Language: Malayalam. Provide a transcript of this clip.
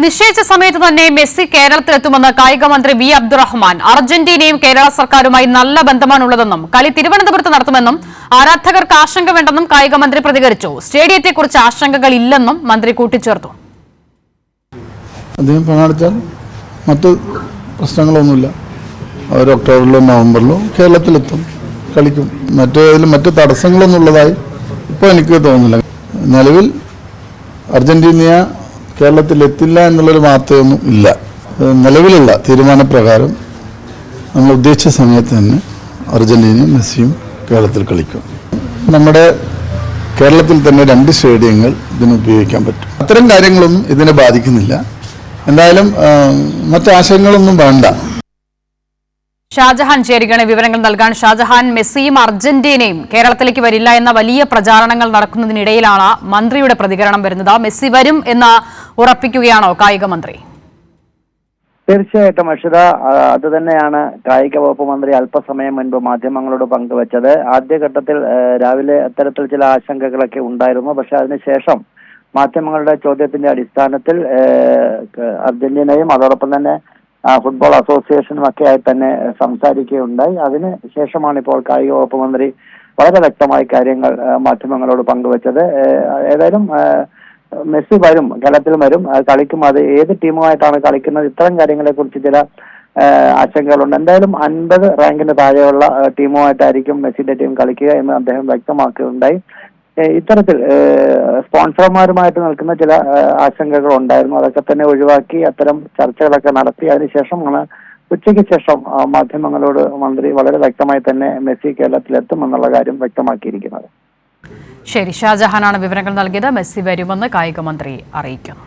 നിശ്ചയിച്ച സമയത്ത് തന്നെ മെസ്സി കേരളത്തിലെത്തുമെന്ന് കായിക മന്ത്രി വി അബ്ദുറഹ്മാൻ. അർജന്റീനയും കേരള സർക്കാരുമായി നല്ല ബന്ധമാണുള്ളതെന്നും കളി തിരുവനന്തപുരത്ത് നടത്തുമെന്നും ആരാധകർക്ക് ആശങ്ക വേണ്ടെന്നും കായിക മന്ത്രി പ്രതികരിച്ചു. സ്റ്റേഡിയത്തെക്കുറിച്ച് ആശങ്കകൾ ഇല്ലെന്നും മന്ത്രി കൂട്ടിച്ചേർത്തു. അദ്ദേഹം പങ്കെടുത്താൽ മറ്റ് പ്രശ്നങ്ങളൊന്നുമില്ല. അവർ ഒക്ടോബറിലോ നവംബറിലോ കേരളത്തിലെത്തും, കളിക്കും. മറ്റ് തടസ്സങ്ങളൊന്നും ഉള്ളതായി ഇപ്പോൾ എനിക്ക് തോന്നുന്നില്ല. നിലവിൽ അർജന്റീന കേരളത്തിലെത്തില്ല എന്നുള്ളൊരു വാർത്തയൊന്നും ഇല്ല. നിലവിലുള്ള തീരുമാനപ്രകാരം നമ്മൾ ഉദ്ദേശിച്ച സമയത്ത് തന്നെ അർജന്റീനയും മെസ്സിയും കേരളത്തിൽ കളിക്കും. നമ്മുടെ കേരളത്തിൽ തന്നെ 2 സ്റ്റേഡിയങ്ങൾ ഇതിന് ഉപയോഗിക്കാൻ പറ്റും. അത്തരം കാര്യങ്ങളൊന്നും ഇതിനെ ബാധിക്കുന്നില്ല. എന്തായാലും മറ്റാശയങ്ങളൊന്നും വേണ്ട. ഷാജഹാൻ ചേരുകയാണ് വിവരങ്ങൾ നൽകാൻ. ഷാജഹാൻ, മെസ്സിയും അർജന്റീനയും കേരളത്തിലേക്ക് വരില്ല എന്ന വലിയ പ്രചാരണങ്ങൾ നടക്കുന്നതിനിടയിലാണ് മന്ത്രിയുടെ പ്രതികരണം വരുന്നത്. മെസ്സി വരും എന്ന് ഉറപ്പിക്കുകയാണോ കായിക മന്ത്രി? തീർച്ചയായിട്ടും അക്ഷിത, അത് തന്നെയാണ് കായിക വകുപ്പ് മന്ത്രി അല്പസമയം മുൻപ് മാധ്യമങ്ങളോട് പങ്കുവച്ചത്. ആദ്യഘട്ടത്തിൽ രാവിലെ അത്തരത്തിൽ ചില ആശങ്കകളൊക്കെ ഉണ്ടായിരുന്നു. പക്ഷെ അതിനുശേഷം മാധ്യമങ്ങളുടെ ചോദ്യത്തിന്റെ അടിസ്ഥാനത്തിൽ അർജന്റീനയും അതോടൊപ്പം തന്നെ ഫുട്ബോൾ അസോസിയേഷനും ഒക്കെ ആയി തന്നെ സംസാരിക്കുകയുണ്ടായി. അതിന് ശേഷമാണ് ഇപ്പോൾ കായിക വകുപ്പ് മന്ത്രി വളരെ വ്യക്തമായ കാര്യങ്ങൾ മാധ്യമങ്ങളോട് പങ്കുവച്ചത്. ഏതായാലും മെസ്സി വരും, കേരളത്തിൽ വരും, കളിക്കും. അത് ഏത് ടീമുമായിട്ടാണ് കളിക്കുന്നത്, ഇത്തരം കാര്യങ്ങളെ കുറിച്ച് ചില ആശങ്കകളുണ്ട്. എന്തായാലും 50 റാങ്കിന് താഴെയുള്ള ടീമുമായിട്ടായിരിക്കും മെസ്സിന്റെ ടീം കളിക്കുക എന്ന് അദ്ദേഹം വ്യക്തമാക്കുകയുണ്ടായി. ഇത്തരത്തിൽ സ്പോൺസർമാരുമായിട്ട് നിൽക്കുന്ന ചില ആശങ്കകൾ ഉണ്ടായിരുന്നു. അതൊക്കെ തന്നെ ഒഴിവാക്കി അത്തരം ചർച്ചകളൊക്കെ നടത്തി അതിനുശേഷമാണ് ഉച്ചയ്ക്ക് ശേഷം മാധ്യമങ്ങളോട് മന്ത്രി വളരെ വ്യക്തമായി തന്നെ മെസ്സി കേരളത്തിലെത്തും എന്നുള്ള കാര്യം വ്യക്തമാക്കിയിരിക്കുന്നത്. ശരി, ഷാജഹാനാണ് വിവരങ്ങൾ നൽകിയത്. മെസ്സി വരുമെന്ന് കായിക മന്ത്രി അറിയിക്കുന്നു.